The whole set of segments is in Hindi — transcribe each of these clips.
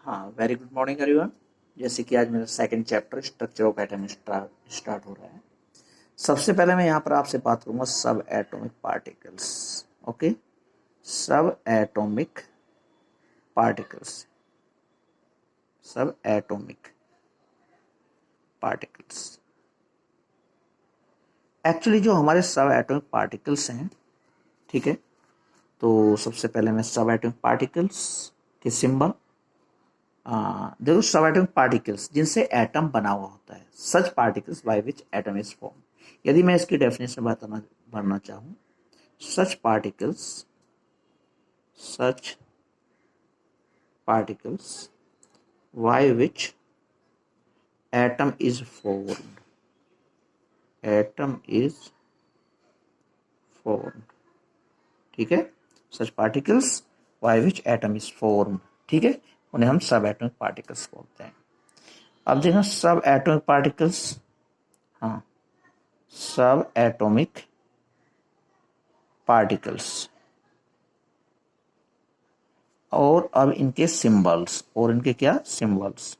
हाँ, वेरी गुड मॉर्निंग एवरीवन। जैसे कि आज मेरा second chapter structure of atom start हो रहा है। सबसे पहले मैं यहाँ पर आपसे बात करूँगा सब एटॉमिक पार्टिकल्स। ओके, सब एटॉमिक पार्टिकल्स, सब एटॉमिक पार्टिकल्स। एक्चुअली जो हमारे सब एटॉमिक पार्टिकल्स हैं, ठीक है, तो सबसे पहले मैं सब एटॉमिक पार्टिकल्स के सिंबल देखो, सब एटॉमिक पार्टिकल्स जिनसे एटम बना हुआ होता है, such particles by which atom is form. यदि मैं इसकी डेफिनेशन भरना चाहूँ, such particles by which atom is formed, ठीक है, such particles by which atom is formed, ठीक है, उन्हें हम सब एटॉमिक पार्टिकल्स बोलते हैं। अब देखना सब एटॉमिक पार्टिकल्स, हाँ, सब एटॉमिक पार्टिकल्स, और अब इनके सिंबल्स, और इनके क्या सिंबल्स,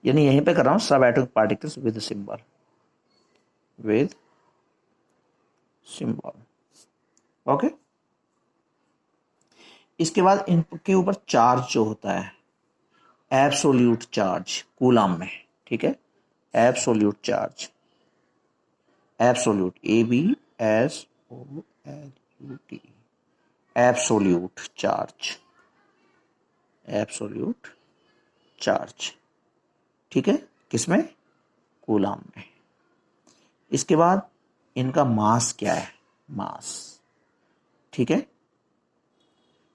यानी यहीं पे कर रहा हूं सब atomic particles with symbol, okay. इसके बाद इनके ऊपर चार्ज जो होता है, एब्सोल्यूट चार्ज कूलम में, ठीक है, absolute charge, absolute ABSOLUT, absolute charge, ठीक है, किसमें, कूलम में। इसके बाद इनका मास क्या है, मास, ठीक है,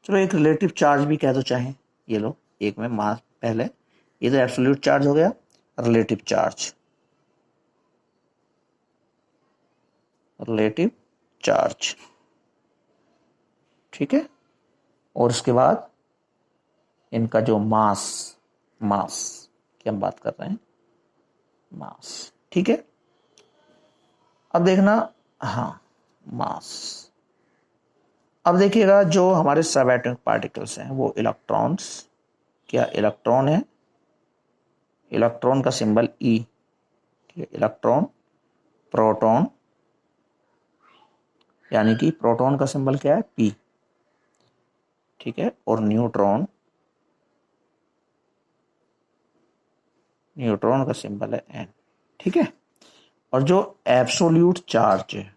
चलो एक रिलेटिव चार्ज भी कह दो चाहे, ये लो, एक में मास पहले, ये तो एब्सोल्यूट चार्ज हो गया, रिलेटिव चार्ज, ठीक है, और उसके बाद इनका जो मास की हम बात कर रहे हैं, मास, ठीक है। अब देखना, हाँ, मास। अब देखिएगा जो हमारे सब एटॉमिक पार्टिकल्स हैं वो इलेक्ट्रॉन्स, क्या इलेक्ट्रॉन है, इलेक्ट्रॉन का सिंबल ई, ठीक है, इलेक्ट्रॉन, प्रोटॉन, यानी कि प्रोटॉन का सिंबल क्या है, पी, ठीक है, और न्यूट्रॉन का सिंबल है एन, ठीक है। और जो एब्सोल्यूट चार्ज है,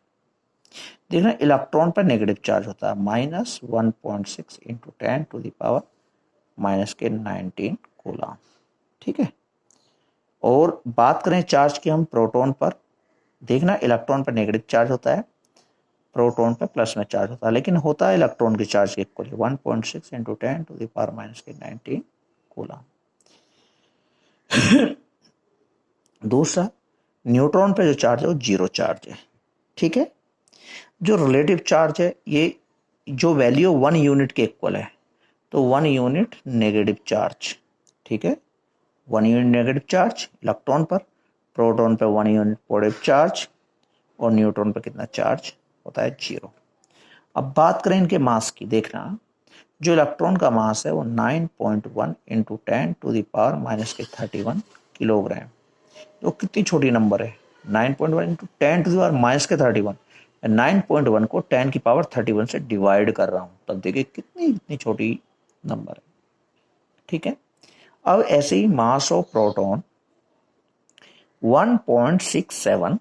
देखना इलेक्ट्रॉन पर नेगेटिव चार्ज होता है, -1.6 इंटू 10⁻⁻⁻19 कूलम, ठीक है। और बात करें चार्ज की हम प्रोटॉन पर, देखना इलेक्ट्रॉन पर नेगेटिव चार्ज होता है, प्रोटॉन पर प्लस में चार्ज होता है, लेकिन होता है इलेक्ट्रॉन की चार्ज के इक्वल 1.6 इंटू 10⁻⁻⁻19 कूलम। दूसरा, न्यूट्रॉन पे जो चार्ज है वो जीरो चार्ज है, ठीक है। जो रिलेटिव चार्ज है, ये जो वैल्यू 1 यूनिट के इक्वल है, तो 1 यूनिट नेगेटिव चार्ज, ठीक है, 1 यूनिट नेगेटिव चार्ज इलेक्ट्रॉन पर, प्रोटॉन पर 1 यूनिट पॉजिटिव चार्ज, और न्यूट्रॉन पर कितना चार्ज होता है, 0। अब बात करें इनके मास की, देखना जो इलेक्ट्रॉन का मास है वो 9.1 इंटू 10⁻⁻31 किलोग्राम, तो कितनी छोटी नंबर है, 9.1 इंटू 10⁻⁻31, 9.1 को 10⁻31 से डिवाइड कर रहा हूं, तब देखिए कितनी छोटी नंबर है, ठीक है। अब ऐसे ही mass of proton 1.67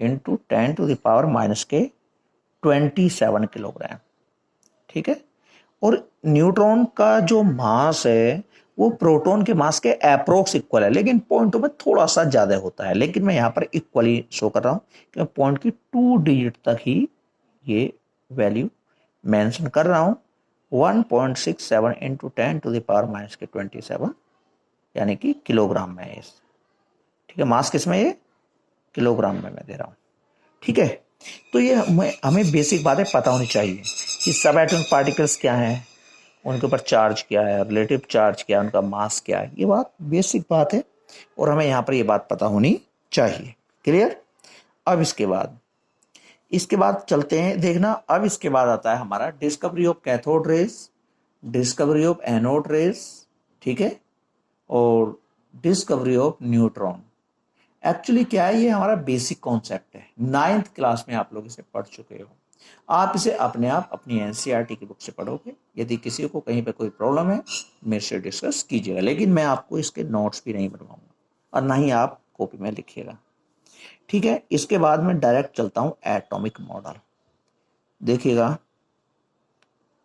into 10⁻⁻27 kilogram, ठीक है। और न्यूट्रॉन का जो मास है वो प्रोटॉन के मास के अप्रोक्स इक्वल है, लेकिन पॉइंटों में थोड़ा सा ज्यादा होता है, लेकिन मैं यहाँ पर इक्वली शो कर रहा हूँ कि पॉइंट की 2 डिजिट तक ही ये वैल्यू मेंशन कर रहा हूँ। 1.67 इंटू 10⁻⁻27 यानी कि किलोग्राम में है, ठीक है, मास किस में, ये किलोग्राम में मैं दे रहा हूँ, ठीक है। तो ये हमें बेसिक बातें पता होनी चाहिए कि सब एटॉमिक पार्टिकल्स क्या हैं, उनके ऊपर चार्ज क्या है, रिलेटिव चार्ज क्या है, उनका मास क्या है, ये बात बेसिक बात है, और हमें यहाँ पर ये बात पता होनी चाहिए, क्लियर। अब इसके बाद चलते हैं, देखना अब इसके बाद आता है हमारा discovery of cathode rays, discovery of anode rays, ठीक है। और डिस्कवरी ऑफ न्यूट्रॉन, एक्चुअली क्या है, ये हमारा बेसिक कॉन्सेप्ट है, 9th क्लास में आप लोग इसे पढ़ चुके हो। आप इसे अपने आप अपनी एनसीईआरटी की बुक से पढ़ोगे। यदि किसी को कहीं पे कोई प्रॉब्लम है मेरे से डिस्कस कीजिएगा, लेकिन मैं आपको इसके नोट्स भी नहीं बनवाऊंगा और ना ही आप कॉपी में लिखिएगा, ठीक है। इसके बाद में डायरेक्ट चलता हूं एटॉमिक मॉडल। देखिएगा,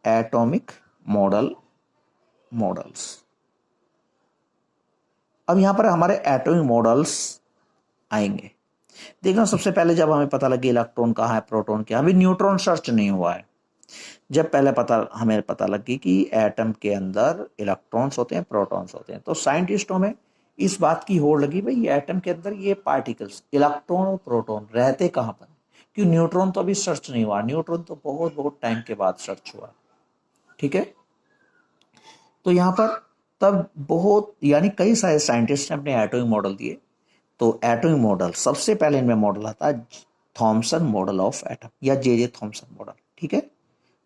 एटॉमिक मॉडल्स। अब यहां पर हमारे एटॉमिक मॉडल्स आएंगे। देखना, सबसे पहले जब हमें पता लगे इलेक्ट्रॉन कहाँ है, प्रोटॉन क्या, अभी न्यूट्रॉन सर्च नहीं हुआ है। जब पहले हमें पता लगी कि एटम के अंदर इलेक्ट्रॉन्स होते हैं, प्रोटॉन्स होते हैं, तो साइंटिस्टों में इस बात की होड़ लगी, भाई ये एटम के अंदर ये पार्टिकल्स इलेक्ट्रॉन और प्रोटॉन रहते कहाँ पर, क्योंकि न्यूट्रॉन तो अभी सर्च नहीं हुआ, न्यूट्रॉन तो बहुत बहुत टाइम के बाद सर्च हुआ, ठीक है। तो यहाँ पर तब बहुत यानी कई सारे साइंटिस्ट ने अपने एटॉमिक मॉडल दिए। तो एटॉमिक मॉडल सबसे पहले इनमें मॉडल आता है थॉमसन मॉडल ऑफ एटम या जे थॉमसन मॉडल, ठीक है।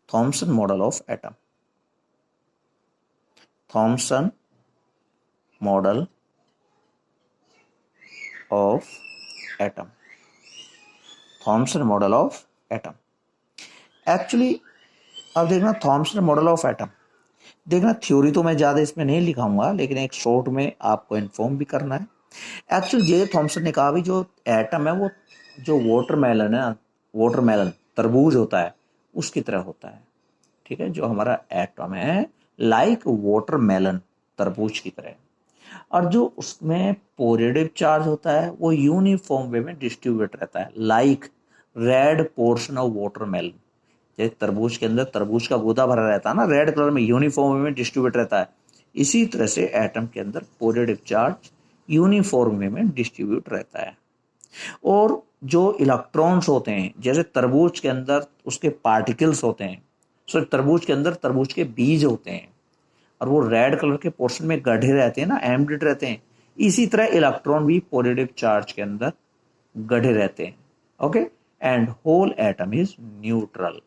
Thompson model of atom, Thompson model of atom, Thompson model of atom. Actually अब देखना, थॉमसन मॉडल ऑफ एटम, देखना थ्योरी तो मैं ज़्यादा इसमें नहीं लिखाऊंगा, लेकिन एक शॉर्ट में आपको इन्फॉर्म भी करना है। एक्चुअली जे थॉमसन ने कहा भी जो एटम है वो जो वाटरमेलन है, वाटरमेलन तरबूज होता है उसकी तरह होता है, ठीक है। जो हमारा एटम है लाइक वाटरमेलन, तरबूज की तरह, और जो उसमें पॉजिटिव चार्ज होता है वो यूनिफॉर्म वे में डिस्ट्रीब्यूट रहता है, like red portion of watermelon. जैसे तरबूज के अंदर तरबूज का गूदा भरा रहता है ना, रेड कलर में यूनिफॉर्म वे में डिस्ट्रीब्यूट रहता है, इसी तरह से एटम के अंदर पॉजिटिव चार्ज यूनिफॉर्म वे में डिस्ट्रीब्यूट रहता है। और जो इलेक्ट्रॉन्स होते हैं, जैसे तरबूज के अंदर उसके पार्टिकल्स होते हैं, सो तरबूज के अंदर तरबूज के बीज होते हैं और वो रेड कलर के पोर्शन में गढ़े रहते हैं ना, एम्बेडेड रहते हैं, इसी तरह इलेक्ट्रॉन भी पॉजिटिव चार्ज के अंदर गढ़े रहते हैं, okay. And whole atom is neutral.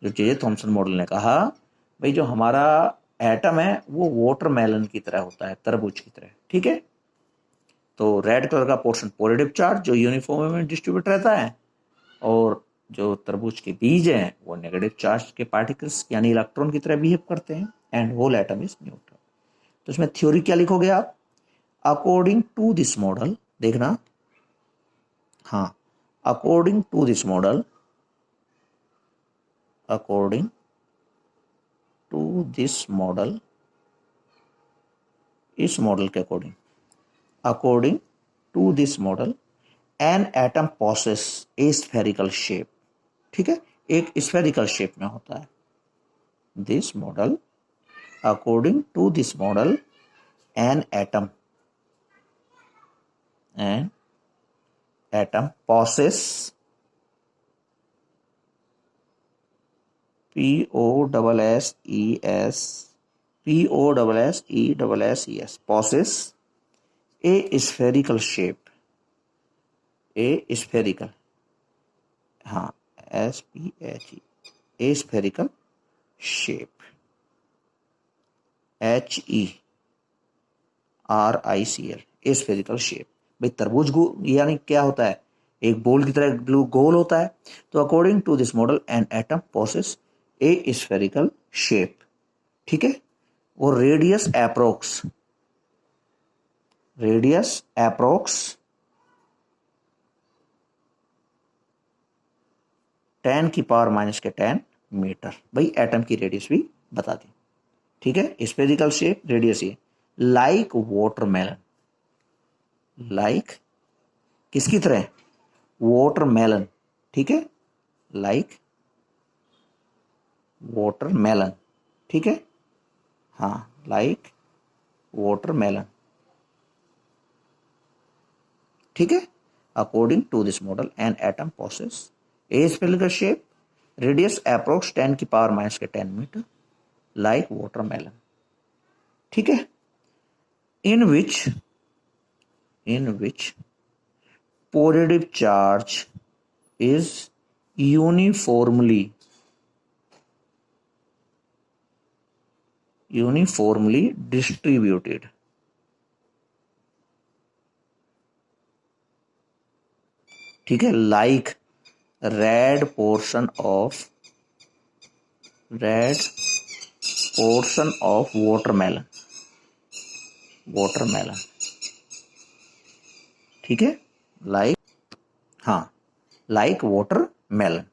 जो जे थॉमसन मॉडल ने कहा, भाई जो हमारा एटम है वो वाटरमेलन की तरह होता है, तरबूज की तरह, ठीक है। तो रेड कलर का पोर्शन पॉजिटिव चार्ज जो यूनिफॉर्म में डिस्ट्रीब्यूट रहता है, और जो तरबूज के बीज हैं वो नेगेटिव चार्ज के पार्टिकल्स यानी इलेक्ट्रॉन की तरह बिहेव करते हैं। And whole atom is neutral. तो इसमें थ्योरी क्या लिखोगे आप, अकॉर्डिंग टू दिस मॉडल, देखना, हाँ, according to this model, according to this model, इस मॉडल के according, according to this model an atom possess a spherical shape, ठीक है, एक स्फेरिकल शेप में होता है। This model, according to this model an atom possess, POSSES poses a spherical shape, a spherical, हाँ, SPHE, a spherical shape, HERICL, a spherical shape। भाई तरबूज यानी क्या होता है, एक बोल की तरह गोल होता है। तो according to this model an atom possess a spherical shape, ठीक है। और रेडियस अप्रोक्स 10⁻⁻10 मीटर। भाई एटम की रेडियस भी बता दी, ठीक है। स्फेरिकल शेप, रेडियस ये, लाइक वाटरमेलन, लाइक किसकी तरह, वाटरमेलन, ठीक है, लाइक वाटरमेलन, ठीक है, हाँ, लाइक वाटरमेलन, ठीक है। According to this model an atom possess a spherical shape, radius approx 10⁻⁻10 metre, like watermelon, ठीक है। In which positive charge is uniformly uniformly distributed, ठीक है, like red portion of watermelon, watermelon, ठीक है, लाइक, हाँ, लाइक वाटरमेलन।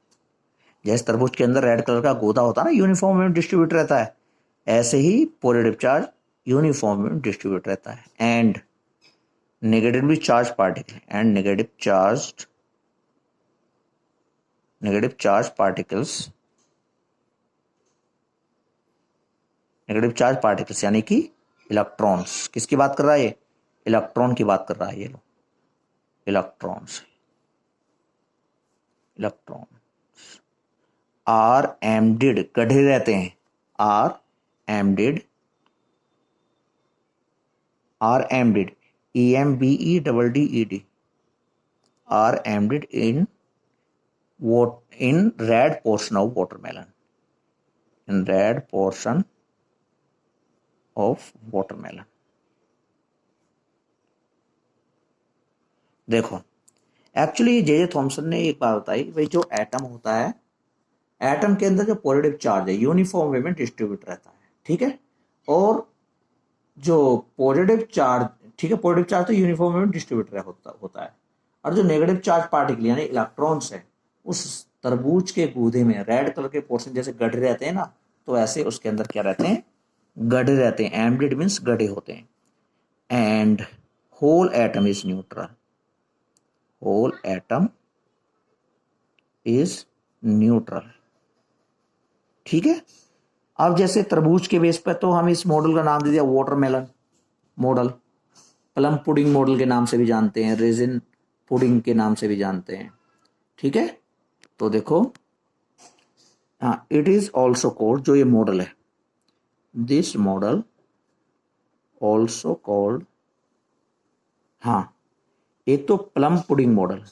जैसे तरबूज के अंदर रेड कलर का गोदा होता है ना, यूनिफॉर्म में डिस्ट्रीब्यूट रहता है, ऐसे ही पॉजिटिव चार्ज यूनिफॉर्म में डिस्ट्रीब्यूट रहता है। And negatively charge particle and negative charge particles यानी कि इलेक्ट्रॉन्स, किसकी बात कर रहा है ये? इलेक्ट्रॉन की बात कर रहा है ये लो, इलेक्ट्रॉन्स आर एम्डेड, गढ़े रहते हैं, are embedded EMBEDD are embedded in red portion of watermelon, in red portion of watermelon. देखो एक्चुअली जे थॉमसन ने एक बात बताई, भाई जो एटम होता है, एटम के अंदर जो पॉजिटिव चार्ज है यूनिफॉर्म वे में डिस्ट्रीब्यूट रहता है, ठीक है, और जो पॉजिटिव चार्ज, ठीक है, पॉजिटिव चार्ज तो यूनिफॉर्म वे में डिस्ट्रीब्यूट होता है, और जो नेगेटिव चार्ज पार्टिकल यानी इलेक्ट्रॉन्स है, उस तरबूज के गूदे में रेड कलर के पोर्शन जैसे गढ़े रहते हैं ना, तो ऐसे उसके अंदर क्या रहते हैं? गढ़े रहते हैं। एम्बेडेड मीन्स गढ़े होते हैं। And whole atom is neutral, whole atom is neutral, ठीक है। अब जैसे तरबूज के बेस पर तो हम इस मॉडल का नाम दे दिया watermelon model, plum pudding model के नाम से भी जानते हैं, रेजिन पुडिंग के नाम से भी जानते हैं, ठीक है। तो देखो, हाँ, इट इज ऑल्सो कॉल्ड, जो ये मॉडल है, दिस मॉडल ऑल्सो कॉल्ड, हाँ, एक तो plum pudding model,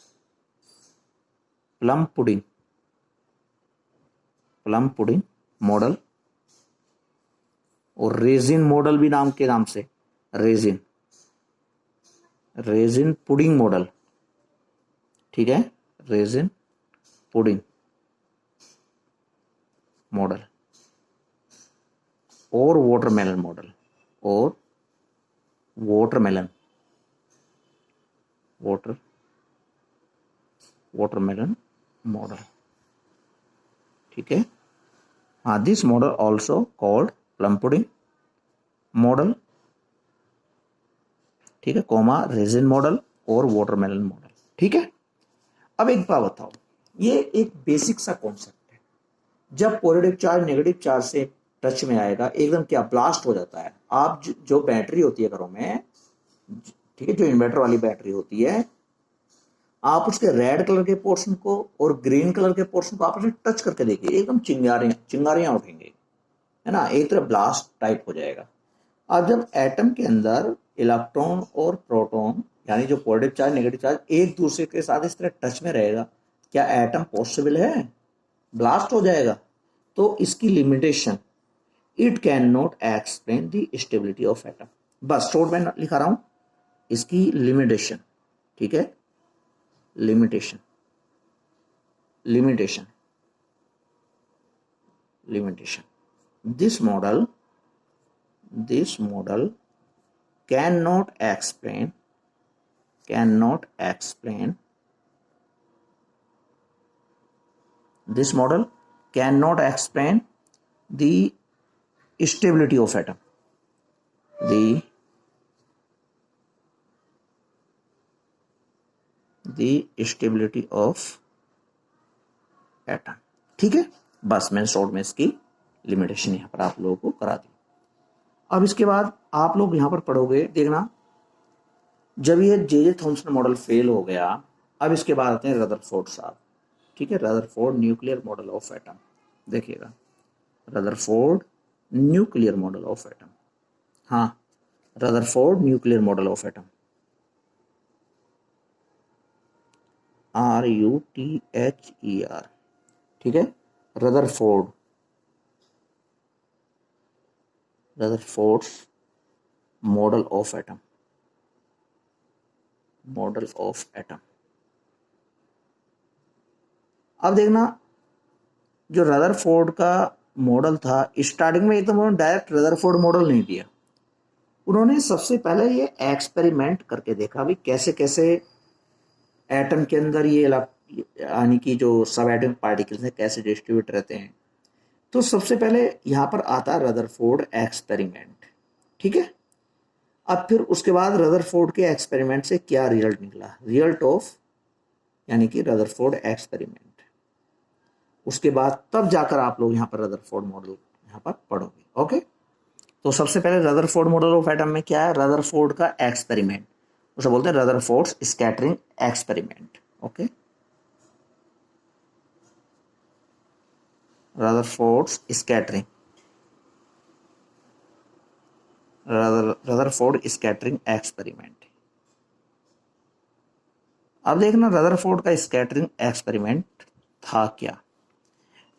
plum pudding model, और रेजिन मॉडल भी नाम के नाम से, रेजिन पुडिंग मॉडल, ठीक है, रेजिन पुडिंग मॉडल, और वाटरमेलन मॉडल, और वाटरमेलन मॉडल, ठीक है। हाँ, this model also called plum pudding model, ठीक है, कोमा रेजिन मॉडल और वाटरमेलन मॉडल, ठीक है। अब एक बात बताओ, ये एक बेसिक सा कॉन्सेप्ट है, जब पॉजिटिव चार्ज नेगेटिव चार्ज से टच में आएगा एकदम क्या ब्लास्ट हो जाता है। आप जो बैटरी होती है घरों में, ठीक है, जो इन्वर्टर वाली बैटरी होती है, आप उसके रेड कलर के पोर्शन को और ग्रीन कलर के पोर्शन को आपस में टच करके देखिए, एकदम चिंगारियां उठेंगे, है ना, एक तरह ब्लास्ट टाइप हो जाएगा। अब जब एटम के अंदर इलेक्ट्रॉन और प्रोटॉन यानी जो पॉजिटिव चार्ज नेगेटिव चार्ज एक दूसरे के साथ इस तरह टच में रहेगा, क्या एटम पॉसिबल है? ब्लास्ट हो जाएगा। तो इसकी limitation, it can not explain the stability of atom, बस शॉर्ट में लिखा रहा हूं, इसकी लिमिटेशन, ठीक है, limitation this model cannot explain this model cannot explain the stability of atom, the stability of atom, ठीक है। बस मैंने शॉर्ट में इसकी लिमिटेशन यहां पर आप लोगों को करा दी। अब इसके बाद आप लोग यहां पर पढ़ोगे, देखना, जब ये जे थॉमसन मॉडल फेल हो गया, अब इसके बाद आते हैं रदरफोर्ड साहब, ठीक है, Rutherford nuclear model of atom, देखिएगा, Rutherford nuclear model of atom, हाँ, Rutherford nuclear model of atom, RUTHER, ठीक है, Rutherford Rutherford model of atom, model of atom. अब देखना, जो रदरफोर्ड का मॉडल था, स्टार्टिंग में एकदम उन्होंने डायरेक्ट रदरफोर्ड मॉडल नहीं दिया। उन्होंने सबसे पहले ये एक्सपेरिमेंट करके देखा भी कैसे कैसे एटम के अंदर ये यानी कि जो सब एटॉमिक पार्टिकल्स हैं कैसे डिस्ट्रीब्यूट रहते हैं। तो सबसे पहले यहाँ पर आता है रदरफोर्ड एक्सपेरिमेंट, ठीक है। अब फिर उसके बाद रदरफोर्ड के एक्सपेरिमेंट से क्या रिजल्ट निकला, रिजल्ट ऑफ यानी कि रदरफोर्ड एक्सपेरिमेंट। उसके बाद तब जाकर आप लोग यहाँ पर रदरफोर्ड मॉडल यहाँ पर पढ़ोगे, ओके। तो सबसे पहले रदरफोर्ड मॉडल ऑफ एटम में क्या है, रदरफोर्ड का एक्सपेरिमेंट, उसे बोलते हैं Rutherford's scattering experiment, okay. Rutherford's scattering, Rutherford scattering experiment. अब देखना रदरफोर्ड का स्कैटरिंग एक्सपेरिमेंट था क्या।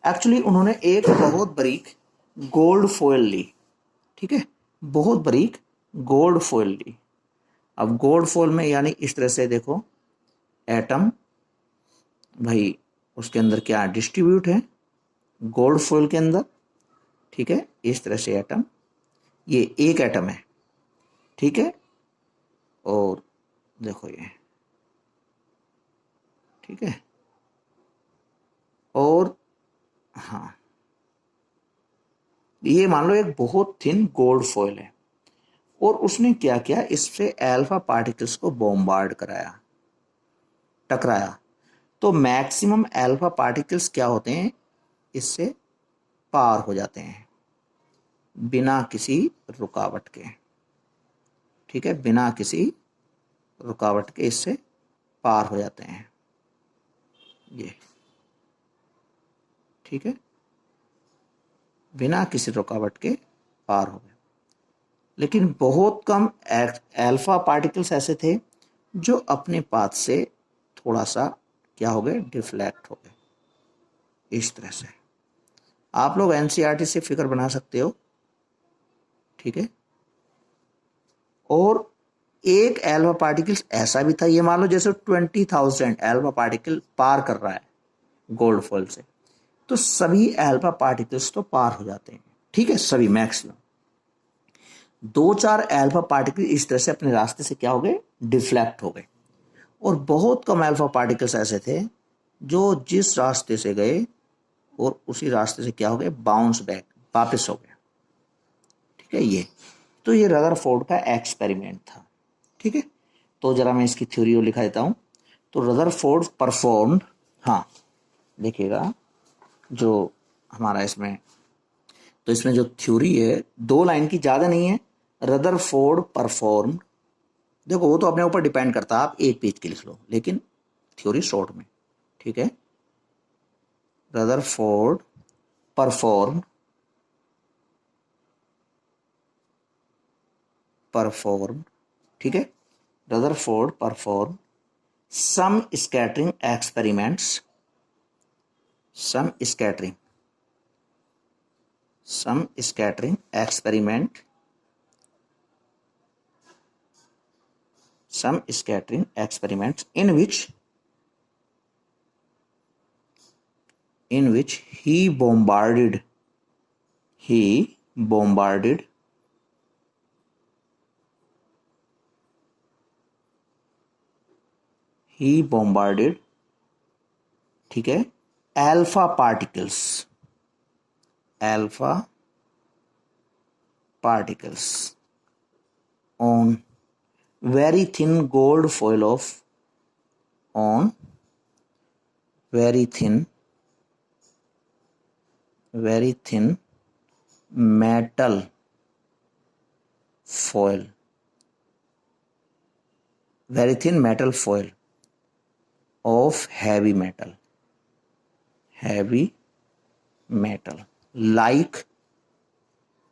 एक्चुअली उन्होंने एक बहुत बारीक गोल्ड फॉयल ली, ठीक है, बहुत बारीक गोल्ड फॉयल ली। अब गोल्ड फॉयल में यानी इस तरह से देखो एटम भाई उसके अंदर क्या डिस्ट्रीब्यूट है गोल्ड फॉयल के अंदर, ठीक है, इस तरह से एटम, ये एक एटम है, ठीक है, और देखो ये, ठीक है, और हाँ ये मान लो एक बहुत थिन गोल्ड फॉयल है और उसने क्या किया, इससे अल्फा पार्टिकल्स को बॉम्बार्ड कराया, टकराया। तो मैक्सिमम अल्फा पार्टिकल्स क्या होते हैं, इससे पार हो जाते हैं बिना किसी रुकावट के, ठीक है, बिना किसी रुकावट के इससे पार हो जाते हैं ये, ठीक है, बिना किसी रुकावट के पार हो गए। लेकिन बहुत कम अल्फा पार्टिकल्स ऐसे थे जो अपने पाथ से थोड़ा सा क्या हो गए, डिफ्लेक्ट हो गए। इस तरह से आप लोग एनसीईआरटी से फिगर बना सकते हो, ठीक है। और एक अल्फा पार्टिकल्स ऐसा भी था, ये मान लो जैसे 20,000 अल्फा पार्टिकल पार कर रहा है गोल्ड फॉल से, तो सभी अल्फा पार्टिकल्स तो पार हो जाते हैं, ठीक है, सभी मैक्सिमम। दो चार अल्फा पार्टिकल इस तरह से अपने रास्ते से क्या हो गए, डिफ्लेक्ट हो गए। और बहुत कम अल्फा पार्टिकल्स ऐसे थे जो जिस रास्ते से गए और उसी रास्ते से क्या हो गए, बाउंस बैक, वापस हो गए, ठीक है। ये तो ये रदरफोर्ड का एक्सपेरिमेंट था, ठीक है। तो जरा मैं इसकी थ्योरी लिखा देता हूं। तो रदरफोर्ड परफॉर्म्ड, हाँ देखिएगा जो हमारा इसमें, तो इसमें जो थ्योरी है 2 लाइन की, ज्यादा नहीं है। रदरफोर्ड परफॉर्म्ड, देखो वो तो अपने ऊपर डिपेंड करता है, आप एक पेज की लिख लो, लेकिन थ्योरी शॉर्ट में, ठीक है। रदरफोर्ड परफॉर्म्ड, ठीक है, Rutherford perform some scattering experiments, some scattering experiment, some scattering experiments in which he bombarded ठीक है, alpha particles on very thin gold foil of, on very thin metal foil, very thin metal foil of heavy metal, like,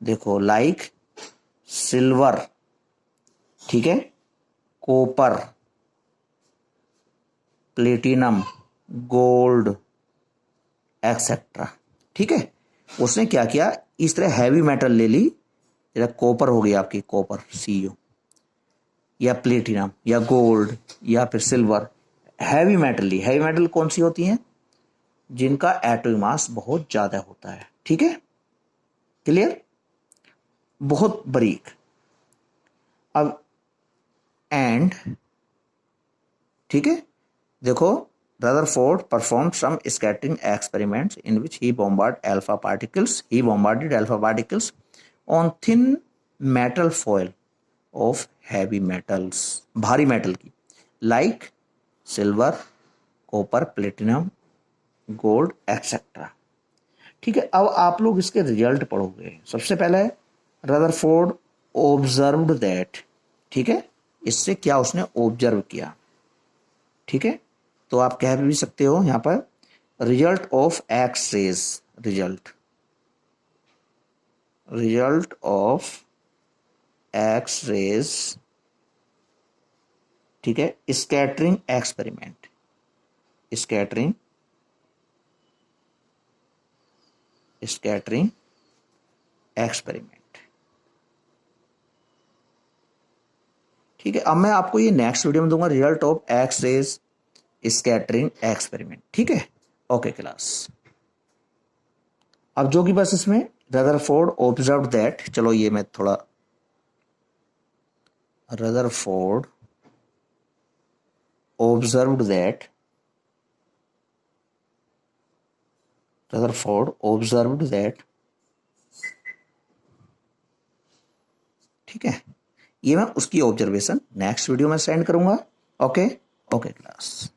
देखो like सिल्वर, ठीक है, कॉपर, प्लेटिनम, गोल्ड एक्सेट्रा, ठीक है। उसने क्या किया, इस तरह हैवी मेटल ले ली जैसे कॉपर हो गई आपकी, कॉपर Cu, या प्लेटिनम या गोल्ड या फिर silver. Heavy metal, heavy metal कौन सी होती हैं? जिनका एटॉमिक मास बहुत ज्यादा होता है। ठीक है, क्लियर, बहुत बारीक। अब एंड, ठीक है, देखो, Rutherford performed some scattering experiments in which he bombarded alpha particles on thin metal foil of heavy metals, भारी मेटल की, like silver, copper, platinum, gold etcetera. ठीक है, अब आप लोग इसके रिजल्ट पढ़ोगे। सबसे पहले रदरफोर्ड ऑब्जर्व्ड दैट, ठीक है, इससे क्या उसने ऑब्जर्व किया। ठीक है, तो आप कह भी सकते हो यहां पर result of X rays, result of X rays, ठीक है, स्कैटरिंग एक्सपेरिमेंट, स्कैटरिंग एक्सपेरिमेंट। ठीक है, अब मैं आपको ये नेक्स्ट वीडियो में दूंगा, result of X rays scattering experiment. ठीक है, ओके क्लास। अब जो कि बस इसमें रदरफोर्ड ऑब्जर्व दैट, चलो ये मैं थोड़ा, रदरफोर्ड ऑब्जर्व्ड दैट, ठीक है, ये मैं उसकी ऑब्जर्वेशन नेक्स्ट वीडियो में सेंड करूंगा। Okay, okay class.